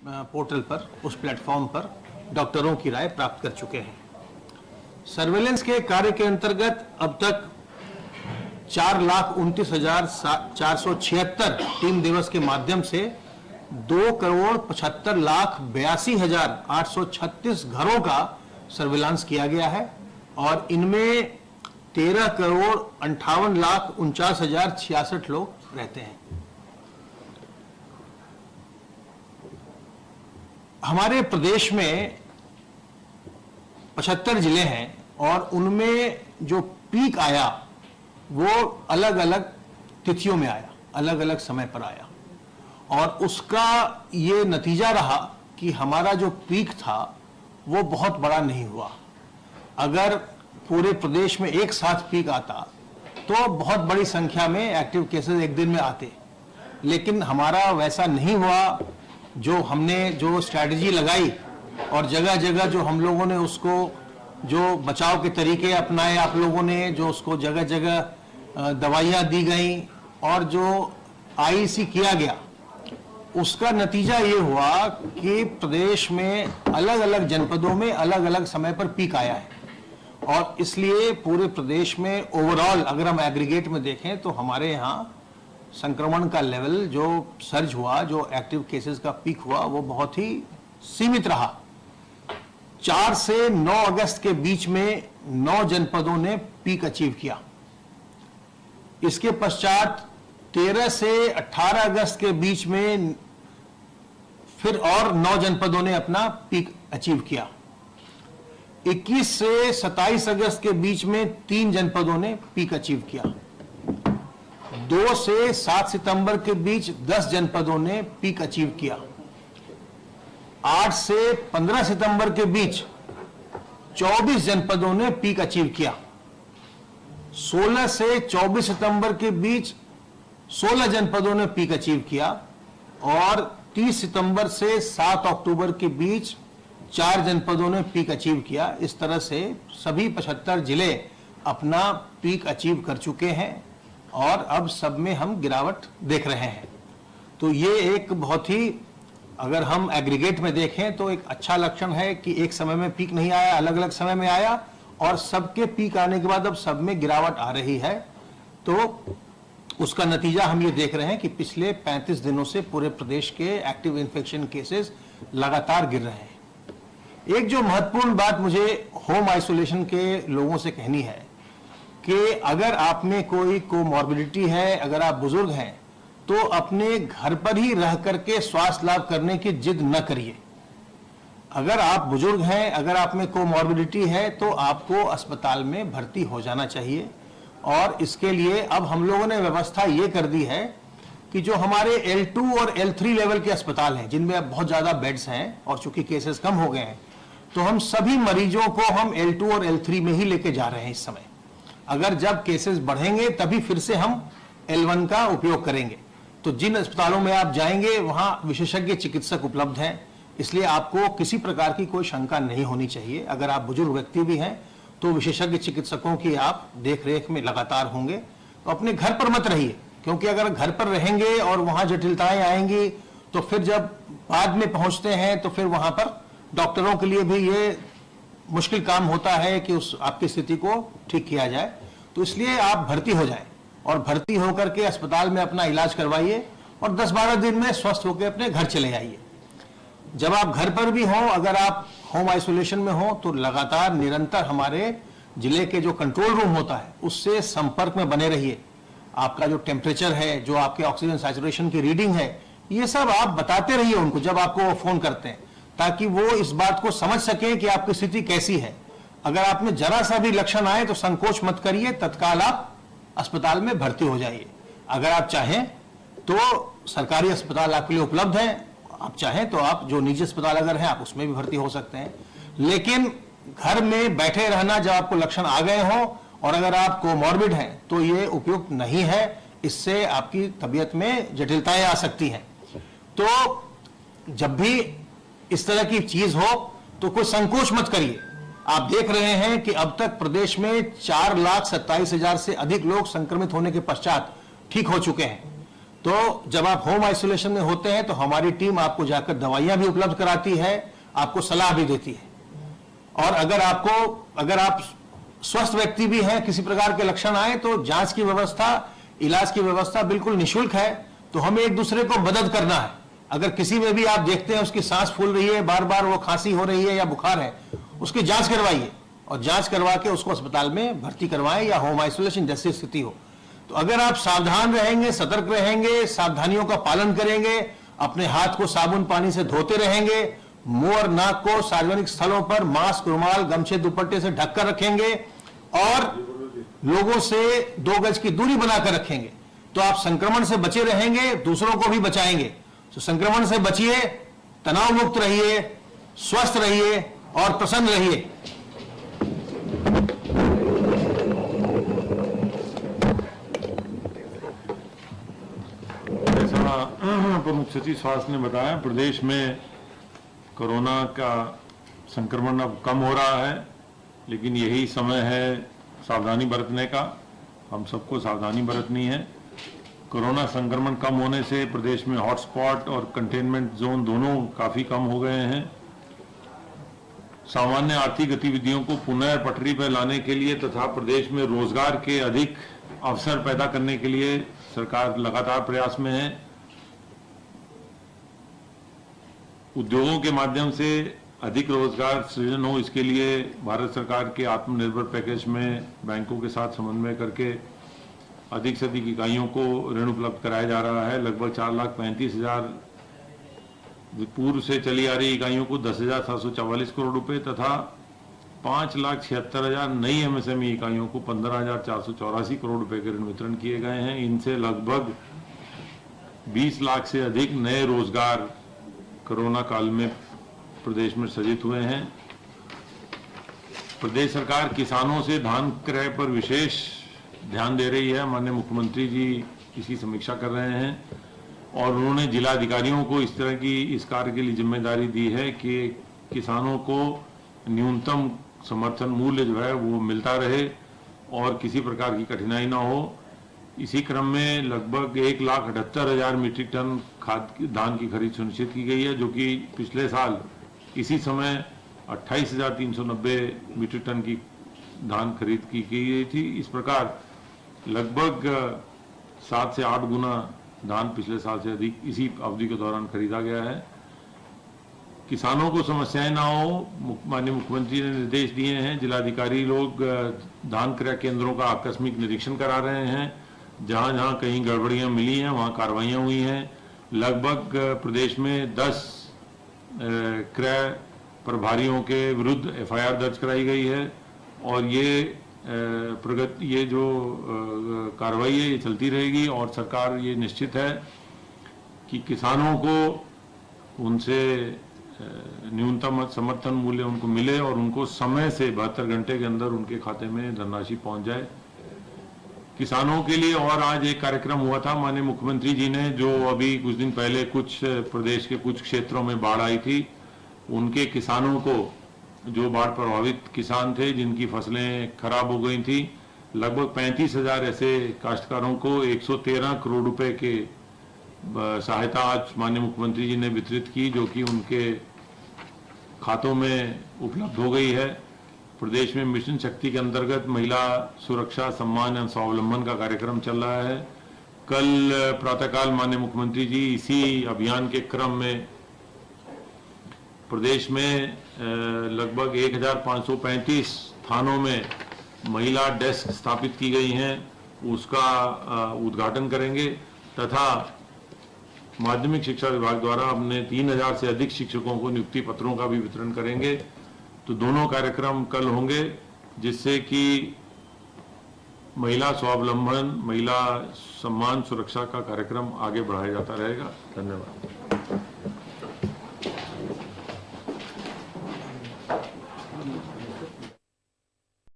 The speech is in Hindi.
पोर्टल पर, उस प्लेटफॉर्म पर डॉक्टरों की राय प्राप्त कर चुके हैं। सर्वेलेंस के कार्य के अंतर्गत अब तक 4,29,476 टीम दिवस के माध्यम से 2,75,82,836 घरों का सर्विलांस किया गया है और इनमें 13,58,49,66 लोग रहते हैं। हमारे प्रदेश में 75 जिले हैं और उनमें जो पीक आया वो अलग अलग तिथियों में आया, अलग अलग समय पर आया और उसका ये नतीजा रहा कि हमारा जो पीक था वो बहुत बड़ा नहीं हुआ। अगर पूरे प्रदेश में एक साथ पीक आता तो बहुत बड़ी संख्या में एक्टिव केसेस एक दिन में आते, लेकिन हमारा वैसा नहीं हुआ। जो हमने जो स्ट्रैटेजी लगाई और जगह जगह जो हम लोगों ने उसको जो बचाव के तरीके अपनाए, आप लोगों ने जो उसको जगह जगह दवाइयाँ दी गई और जो आईसी किया गया, उसका नतीजा ये हुआ कि प्रदेश में अलग अलग जनपदों में अलग अलग समय पर पीक आया है और इसलिए पूरे प्रदेश में ओवरऑल अगर हम एग्रीगेट में देखें तो हमारे यहाँ संक्रमण का लेवल जो सर्ज हुआ, जो एक्टिव केसेस का पीक हुआ, वो बहुत ही सीमित रहा। 4 से 9 अगस्त के बीच में 9 जनपदों ने पीक अचीव किया। इसके पश्चात 13 से 18 अगस्त के बीच में फिर और 9 जनपदों ने अपना पीक अचीव किया। 21 से 27 अगस्त के बीच में 3 जनपदों ने पीक अचीव किया। 2 से 7 सितंबर के बीच 10 जनपदों ने पीक अचीव किया। 8 से 15 सितंबर के बीच 24 जनपदों ने पीक अचीव किया। 16 से 24 सितंबर के बीच 16 जनपदों ने पीक अचीव किया और 30 सितंबर से 7 अक्टूबर के बीच 4 जनपदों ने पीक अचीव किया। इस तरह से सभी 75 जिले अपना पीक अचीव कर चुके हैं और अब सब में हम गिरावट देख रहे हैं। तो ये एक बहुत ही, अगर हम एग्रीगेट में देखें तो एक अच्छा लक्षण है कि एक समय में पीक नहीं आया, अलग अलग समय में आया और सबके पीक आने के बाद अब सब में गिरावट आ रही है। तो उसका नतीजा हम ये देख रहे हैं कि पिछले 35 दिनों से पूरे प्रदेश के एक्टिव इन्फेक्शन केसेस लगातार गिर रहे हैं। एक जो महत्वपूर्ण बात मुझे होम आइसोलेशन के लोगों से कहनी है कि अगर आप में कोई कोमॉर्बिडिटी है, अगर आप बुजुर्ग हैं तो अपने घर पर ही रह करके स्वास्थ्य लाभ करने की जिद न करिए। अगर आप बुजुर्ग हैं, अगर आप में कोमॉर्बिडिटी है तो आपको अस्पताल में भर्ती हो जाना चाहिए और इसके लिए अब हम लोगों ने व्यवस्था ये कर दी है कि जो हमारे L2 और L3 लेवल के अस्पताल हैं जिनमें अब बहुत ज़्यादा बेड्स हैं और चूंकि केसेस कम हो गए हैं तो हम सभी मरीजों को हम L2 और L3 में ही लेके जा रहे हैं इस समय। अगर जब केसेस बढ़ेंगे तभी फिर से हम L1 का उपयोग करेंगे। तो जिन अस्पतालों में आप जाएंगे वहां विशेषज्ञ चिकित्सक उपलब्ध हैं, इसलिए आपको किसी प्रकार की कोई शंका नहीं होनी चाहिए। अगर आप बुजुर्ग व्यक्ति भी हैं तो विशेषज्ञ चिकित्सकों की आप देख रेख में लगातार होंगे। तो अपने घर पर मत रहिए, क्योंकि अगर घर पर रहेंगे और वहां जटिलताएं आएंगी तो फिर जब बाद में पहुंचते हैं तो फिर वहां पर डॉक्टरों के लिए भी ये मुश्किल काम होता है कि उस आपकी स्थिति को ठीक किया जाए। तो इसलिए आप भर्ती हो जाएं और भर्ती होकर के अस्पताल में अपना इलाज करवाइए और 10-12 दिन में स्वस्थ होकर अपने घर चले आइए। जब आप घर पर भी हों, अगर आप होम आइसोलेशन में हो तो लगातार निरंतर हमारे जिले के जो कंट्रोल रूम होता है उससे संपर्क में बने रहिए। आपका जो टेम्परेचर है, जो आपके ऑक्सीजन सैचुरेशन की रीडिंग है, ये सब आप बताते रहिए उनको जब आपको वो फोन करते हैं, ताकि वो इस बात को समझ सकें कि आपकी स्थिति कैसी है। अगर आप में जरा सा भी लक्षण आए तो संकोच मत करिए, तत्काल आप अस्पताल में भर्ती हो जाइए। अगर आप चाहें तो सरकारी अस्पताल आपके लिए उपलब्ध है, आप चाहें तो आप जो निजी अस्पताल अगर हैं आप उसमें भी भर्ती हो सकते हैं। लेकिन घर में बैठे रहना जब आपको लक्षण आ गए हो और अगर आप कोमॉर्बिड हैं तो ये उपयुक्त नहीं है, इससे आपकी तबीयत में जटिलताएं आ सकती हैं। तो जब भी इस तरह की चीज हो तो कोई संकोच मत करिए। आप देख रहे हैं कि अब तक प्रदेश में 4,27,000 से अधिक लोग संक्रमित होने के पश्चात ठीक हो चुके हैं। तो जब आप होम आइसोलेशन में होते हैं तो हमारी टीम आपको जाकर दवाइयां भी उपलब्ध कराती है, आपको सलाह भी देती है। और अगर आप स्वस्थ व्यक्ति भी हैं, किसी प्रकार के लक्षण आए तो जांच की व्यवस्था, इलाज की व्यवस्था बिल्कुल निःशुल्क है। तो हमें एक दूसरे को मदद करना है। अगर किसी में भी आप देखते हैं उसकी सांस फूल रही है, बार बार वो खांसी हो रही है या बुखार है, उसकी जांच करवाइए और जांच करवा के उसको अस्पताल में भर्ती करवाएं या होम आइसोलेशन जैसी स्थिति हो। तो अगर आप सावधान रहेंगे, सतर्क रहेंगे, सावधानियों का पालन करेंगे, अपने हाथ को साबुन पानी से धोते रहेंगे, मुंह और नाक को सार्वजनिक स्थलों पर मास्क, रुमाल, गमछे, दुपट्टे से ढककर रखेंगे और लोगों से 2 गज की दूरी बनाकर रखेंगे, तो आप संक्रमण से बचे रहेंगे, दूसरों को भी बचाएंगे। तो संक्रमण से बचिए, तनाव मुक्त रहिए, स्वस्थ रहिए और प्रसन्न रहिए। जैसा प्रमुख सचिव स्वास्थ्य ने बताया, प्रदेश में कोरोना का संक्रमण अब कम हो रहा है, लेकिन यही समय है सावधानी बरतने का। हम सबको सावधानी बरतनी है। कोरोना संक्रमण कम होने से प्रदेश में हॉटस्पॉट और कंटेनमेंट जोन दोनों काफ़ी कम हो गए हैं। सामान्य आर्थिक गतिविधियों को पुनः पटरी पर लाने के लिए तथा प्रदेश में रोजगार के अधिक अवसर पैदा करने के लिए सरकार लगातार प्रयास में है। उद्योगों के माध्यम से अधिक रोजगार सृजन हो, इसके लिए भारत सरकार के आत्मनिर्भर पैकेज में बैंकों के साथ समन्वय करके अधिक से अधिक इकाइयों को ऋण उपलब्ध कराया जा रहा है। लगभग 4,35,000 पूर्व से चली आ रही इकाइयों को 10,744 करोड़ रुपए तथा 5,76,000 नई एमएसएमई इकाइयों को 15,484 करोड़ रुपए के ऋण वितरण किए गए हैं। इनसे लगभग 20 लाख से अधिक नए रोजगार कोरोना काल में प्रदेश में सृजित हुए हैं। प्रदेश सरकार किसानों से धान क्रय पर विशेष ध्यान दे रही है। माननीय मुख्यमंत्री जी इसकी समीक्षा कर रहे हैं और उन्होंने जिलाधिकारियों को इस तरह की इस कार्य के लिए जिम्मेदारी दी है कि किसानों को न्यूनतम समर्थन मूल्य जो है वो मिलता रहे और किसी प्रकार की कठिनाई ना हो। इसी क्रम में लगभग 1,78,000 मीट्रिक टन धान की खरीद सुनिश्चित की गई है, जो कि पिछले साल इसी समय 28,390 मीट्रिक टन की धान खरीद की गई थी। इस प्रकार लगभग 7 से 8 गुना धान पिछले साल से अधिक इसी अवधि के दौरान खरीदा गया है। किसानों को समस्याएं ना हो, माननीय मुख्यमंत्री ने निर्देश दिए हैं। जिलाधिकारी लोग धान क्रय केंद्रों का आकस्मिक निरीक्षण करा रहे हैं। जहां जहां कहीं गड़बड़ियां मिली हैं वहां कार्रवाइयां हुई हैं। लगभग प्रदेश में 10 क्रय प्रभारियों के विरुद्ध एफआईआर दर्ज कराई गई है और ये जो कार्रवाई है ये चलती रहेगी और सरकार ये निश्चित है कि किसानों को उनसे न्यूनतम समर्थन मूल्य उनको मिले और उनको समय से 72 घंटे के अंदर उनके खाते में धनराशि पहुंच जाए। किसानों के लिए और आज एक कार्यक्रम हुआ था। माननीय मुख्यमंत्री जी ने, जो अभी कुछ दिन पहले कुछ प्रदेश के कुछ क्षेत्रों में बाढ़ आई थी, उनके किसानों को, जो बाढ़ प्रभावित किसान थे जिनकी फसलें खराब हो गई थी, लगभग 35,000 ऐसे काश्तकारों को 113 करोड़ रुपए के सहायता आज माननीय मुख्यमंत्री जी ने वितरित की, जो कि उनके खातों में उपलब्ध हो गई है। प्रदेश में मिशन शक्ति के अंतर्गत महिला सुरक्षा, सम्मान एवं स्वावलंबन का कार्यक्रम चल रहा है। कल प्रातःकाल माननीय मुख्यमंत्री जी इसी अभियान के क्रम में प्रदेश में लगभग 1,535 थानों में महिला डेस्क स्थापित की गई हैं, उसका उद्घाटन करेंगे तथा माध्यमिक शिक्षा विभाग द्वारा अपने 3,000 से अधिक शिक्षकों को नियुक्ति पत्रों का भी वितरण करेंगे। तो दोनों कार्यक्रम कल होंगे, जिससे कि महिला स्वावलंबन, महिला सम्मान सुरक्षा का कार्यक्रम आगे बढ़ाया जाता रहेगा। धन्यवाद।